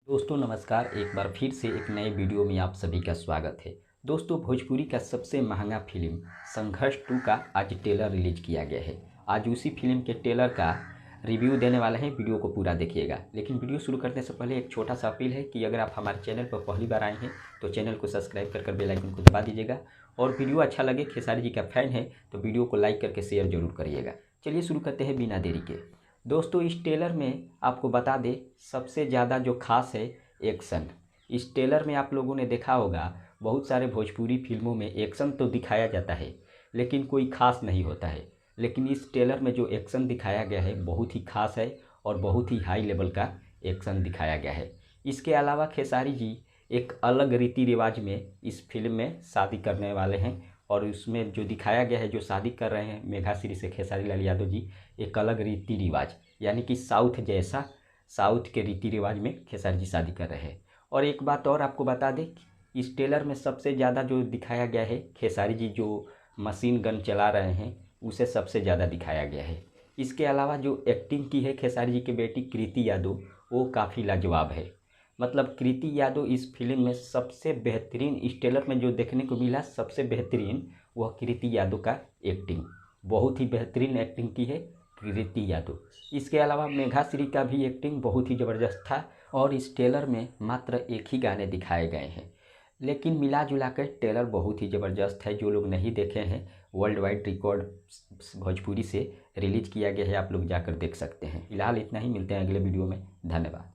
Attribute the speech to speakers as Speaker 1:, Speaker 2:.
Speaker 1: दोस्तों नमस्कार। एक बार फिर से एक नए वीडियो में आप सभी का स्वागत है। दोस्तों भोजपुरी का सबसे महंगा फिल्म संघर्ष 2 का आज ट्रेलर रिलीज किया गया है। आज उसी फिल्म के ट्रेलर का रिव्यू देने वाले हैं, वीडियो को पूरा देखिएगा। लेकिन वीडियो शुरू करने से पहले एक छोटा सा अपील है कि अगर आप हमारे चैनल पर पहली बार आए हैं तो चैनल को सब्सक्राइब कर बेल आइकन को दबा दीजिएगा, और वीडियो अच्छा लगे, खेसारी जी का फैन है तो वीडियो को लाइक करके शेयर जरूर करिएगा। चलिए शुरू करते हैं बिना देरी के। दोस्तों इस ट्रेलर में आपको बता दें, सबसे ज़्यादा जो खास है एक्शन। इस ट्रेलर में आप लोगों ने देखा होगा, बहुत सारे भोजपुरी फिल्मों में एक्शन तो दिखाया जाता है लेकिन कोई खास नहीं होता है। लेकिन इस ट्रेलर में जो एक्शन दिखाया गया है बहुत ही खास है और बहुत ही हाई लेवल का एक्शन दिखाया गया है। इसके अलावा खेसारी जी एक अलग रीति रिवाज में इस फिल्म में शादी करने वाले हैं, और उसमें जो दिखाया गया है, जो शादी कर रहे हैं मेघाश्री से खेसारी लाल यादव जी, एक अलग रीति रिवाज यानी कि साउथ जैसा, साउथ के रीति रिवाज में खेसारी जी शादी कर रहे हैं। और एक बात और आपको बता दें, इस ट्रेलर में सबसे ज़्यादा जो दिखाया गया है, खेसारी जी जो मशीन गन चला रहे हैं उसे सबसे ज़्यादा दिखाया गया है। इसके अलावा जो एक्टिंग की है खेसारी जी की बेटी कृति यादव, वो काफ़ी लाजवाब है। मतलब कृति यादव इस फिल्म में सबसे बेहतरीन, इस ट्रेलर में जो देखने को मिला सबसे बेहतरीन वह कृति यादव का एक्टिंग, बहुत ही बेहतरीन एक्टिंग की है कृति यादव। इसके अलावा मेघाश्री का भी एक्टिंग बहुत ही ज़बरदस्त था, और इस ट्रेलर में मात्र एक ही गाने दिखाए गए हैं, लेकिन मिला जुला कर ट्रेलर बहुत ही ज़बरदस्त है। जो लोग नहीं देखे हैं, वर्ल्ड वाइड रिकॉर्ड भोजपुरी से रिलीज किया गया है, आप लोग जाकर देख सकते हैं। फिलहाल इतना ही, मिलते हैं अगले वीडियो में। धन्यवाद।